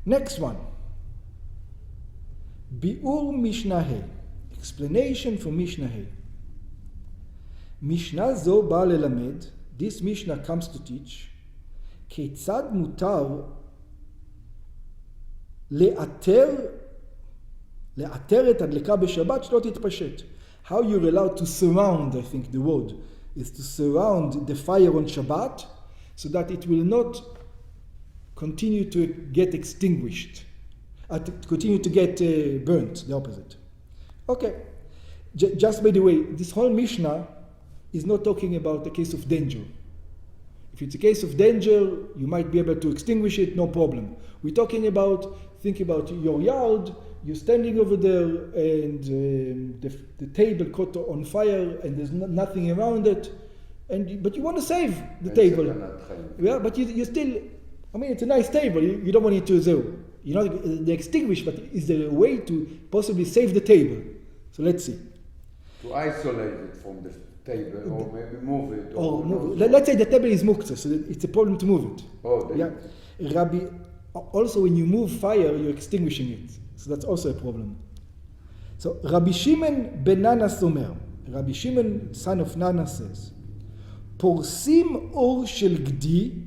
Next one. Bi'ur Mishnah. Explanation for Mishnah. Mishnah zo ba lelamed. This Mishnah comes to teach. Ketzad mutar לאתר את הדלקה בשבת שלא תתפשט. How you're allowed to surround, I think the word is to surround the fire on Shabbat so that it will not continue to get extinguished, to continue to get burnt, the opposite. Okay, just by the way, this whole Mishnah is not talking about a case of danger. If it's a case of danger, you might be able to extinguish it, no problem. We're talking about, think about your yard, you're standing over there and the table caught on fire and there's nothing around it, but you want to save the table. Yeah, but you still, I mean, it's a nice table, you don't want it to zero. You know, the extinguish, but is there a way to possibly save the table? So let's see. To isolate it from the table, or maybe move it. Or move it. Let's say the table is muktzah, so it's a problem to move it. Oh, yeah. Also, when you move fire, you're extinguishing it. So that's also a problem. So Rabbi Shimon ben Nanas Omer, Rabbi Shimon, son of Nana, says, Porsim or shel gdi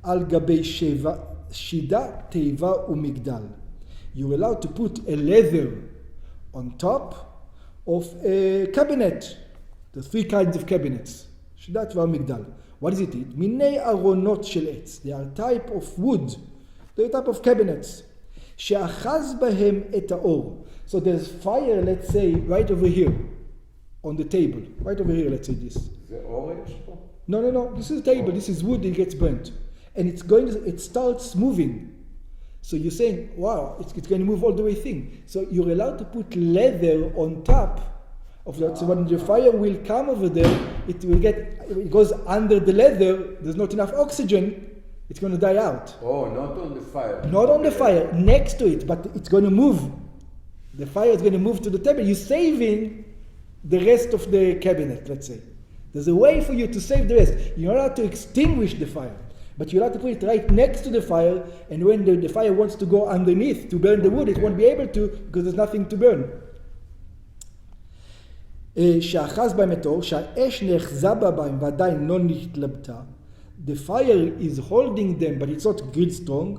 al gabei shida teiva umigdal. You're allowed to put a leather on top of a cabinet. The three kinds of cabinets. Shida teiva umigdal. What is it? Minei aronot shel etz. They are type of wood. They are type of cabinets. She'achaz bahem et haor. So there's fire, let's say, right over here on the table. Right over here, let's say this. The orange? No. This is a table. This is wood. It gets burnt. And it starts moving. So you're saying, wow, it's going to move all the way thing. So you're allowed to put leather on top of that. So when the fire will come over there, it goes under the leather. There's not enough oxygen. It's going to die out. Oh, not on the fire. Not on the fire, next to it, but it's going to move. The fire is going to move to the table. You're saving the rest of the cabinet, let's say. There's a way for you to save the rest. You're not allowed to extinguish the fire, but you're allowed to put it right next to the fire, and when the fire wants to go underneath to burn the wood, it won't be able to because there's nothing to burn. שאחז בהם את האור, שהאש נאחזה בהם ועדיין לא נתלבטה. The fire is holding them, but it's not good strong.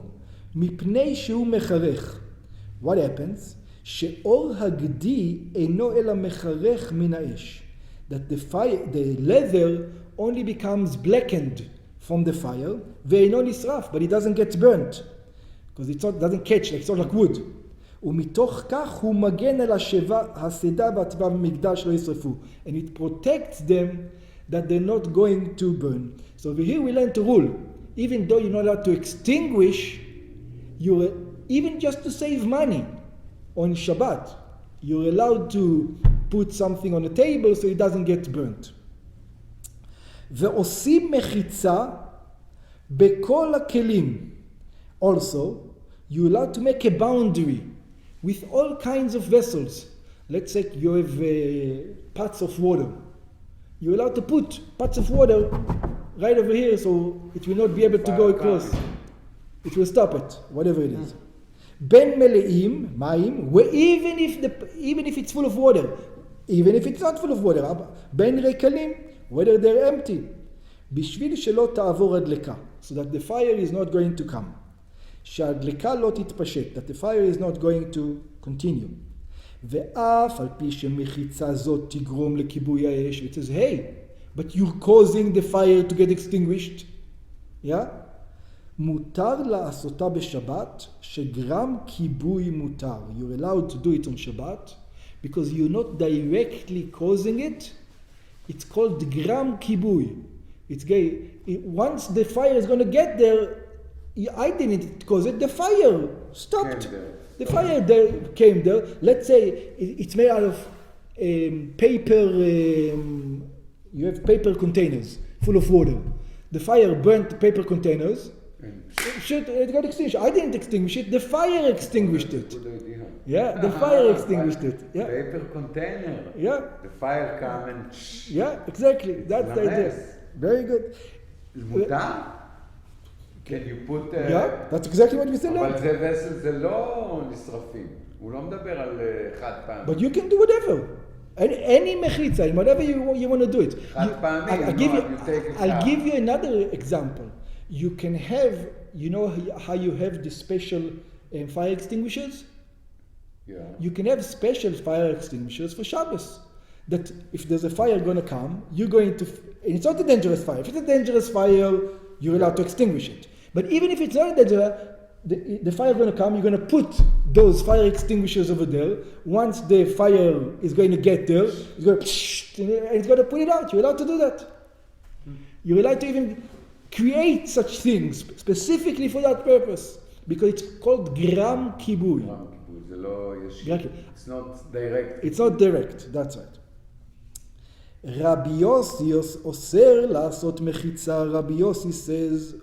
מפני שהוא מחרך. What happens? שאור הגדי אינו אלא מחרך מן האש. That the leather only becomes blackened from the fire, ואינו נשרף, but it doesn't get burnt. Because it doesn't catch, it's not like wood. ומתוך כך הוא מגן על השידה והטבע במגדל שלא ישרפו. And it protects them that they're not going to burn. So over here we learn to rule. Even though you're not allowed to extinguish, even just to save money on Shabbat, you're allowed to put something on the table so it doesn't get burnt. ועושים מחיצה בכל הכלים. Also, you're allowed to make a boundary with all kinds of vessels. Let's say you have pots of water. You're allowed to put pots of water right over here so it will not be able to go across. It will stop it, whatever it is. Ben meleim, mayim, even if it's full of water, even if it's not full of water, ben rekalim, whether they're empty, בשביל שלא תעבור הדלקה, so that the fire is not going to come. שהדלקה לא תתפשט, that the fire is not going to continue. ואף על פי שמחיצה זאת תגרום לכיבוי האש, it says, hey, but you're causing the fire to get extinguished. Yeah? מותר לעשותה בשבת, שגרם כיבוי מותר. You're allowed to do it on Shabbat, because you're not directly causing it. It's called gram kibui. Once the fire is going to get there, I didn't cause it. The fire stopped. The fire came there. Let's say it's made out of paper. You have paper containers full of water. The fire burnt the paper containers. It got extinguished. I didn't extinguish it. The fire extinguished it. Good idea. Yeah, the fire extinguished it. Yeah. Paper container. Yeah. The fire come and... Yeah, exactly. That's the idea. Very good. מותר? Can you put... Yeah, that's exactly what we said. אבל זה וסל, זה לא נשרפים. הוא לא מדבר על חד פעם. But you can do whatever. Any mechitza, whatever you want to do it. I'll give you another example. You can have, you know how you have the special fire extinguishers? Yeah. You can have special fire extinguishers for Shabbos. That if there's a fire going to come, you're going to, and it's not a dangerous fire. If it's a dangerous fire, you're allowed to extinguish it. But even if it's not a dangerous, the fire is going to come, you're going to put those fire extinguishers over there. Once the fire is going to get there, it's going to, and it's going to put it out. You're allowed to do that. You're allowed to even create such things specifically for that purpose. Because it's called gram kibui. It's not direct. It's not direct, that's right. Rabbi Yossi oser לעשות מחיצה. Rabbi Yossi says,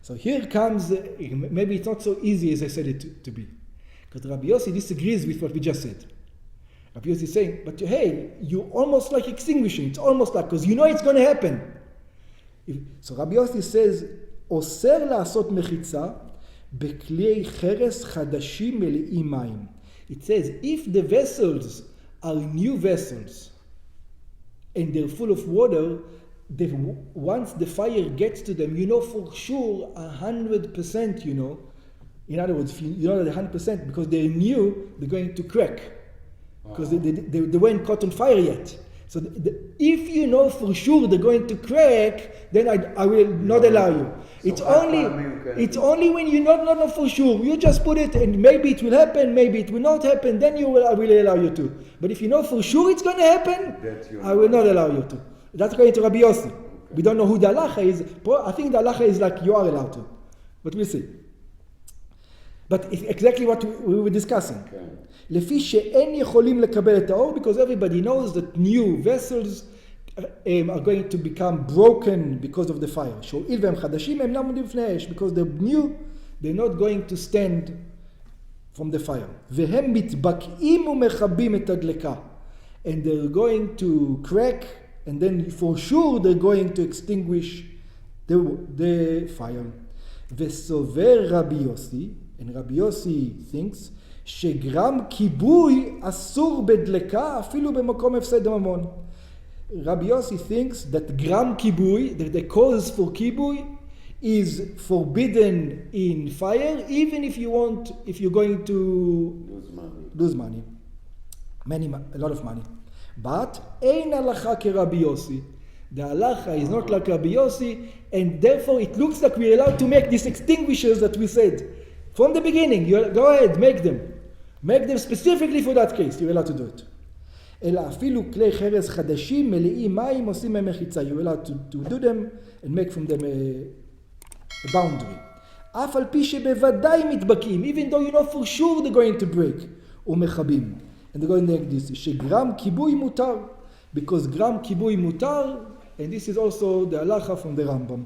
so here comes, maybe it's not so easy as I said it to be. Because Rabbi Yossi disagrees with what we just said. Rabbi Yossi is saying, but hey, you almost like extinguishing. It's almost like, because you know it's going to happen. So Rabbi Yossi says, אוסר לעשות מחיצה בכלי חרס חדשים מלאים מים. It says, if the vessels are new vessels and they're full of water, once the fire gets to them, you know for sure 100%, you know. In other words, you know that 100% because they're new, they're going to crack. Because they weren't caught on fire yet. So if you know for sure they're going to crack, then I will not allow you. It's only when you not know for sure. You just put it and maybe it will happen, maybe it will not happen, then I will allow you to. But if you know for sure it's going to happen, I will not allow you to. That's according to Rabbi Yossi. Okay. We don't know who the halacha is. I think the halacha is like you are allowed to. But we'll see. But it's exactly what we were discussing. לפי שאין יכולים לקבל את האור, because everybody knows that new vessels are going to become broken because of the fire. שהואיל והם חדשים, הם לא עומדים בפני אש. Because they're new, they're not going to stand from the fire. והם מתבקעים ומכבים את הדלקה. And they're going to crack, and then for sure they're going to extinguish the fire. וסובר רבי יוסי, and Rabbi Yossi thinks, שגרם כיבוי אסור בדלקה אפילו במקום הפסד הממון. Rabbi Yossi thinks that gram kibui, that the cause for kibui, is forbidden in fire, even if you're going to lose money, a lot of money. But ein halacha ke Rabbi Yossi. The halacha is not like Rabbi Yossi, and therefore it looks like we're allowed to make these extinguishers that we said from the beginning. Go ahead, make them. Make them specifically for that case. You're allowed to do it. אלא אפילו כלי חרס חדשים מלאים מים עושים מהם מחיצה. You're allowed to do them and make from them a boundary. אף על פי שבוודאי מתבקעים, even though you know for sure they're going to break, ומכבים. And they're going like this, שגרם כיבוי מותר. Because גרם כיבוי מותר, and this is also the halacha from the Rambam.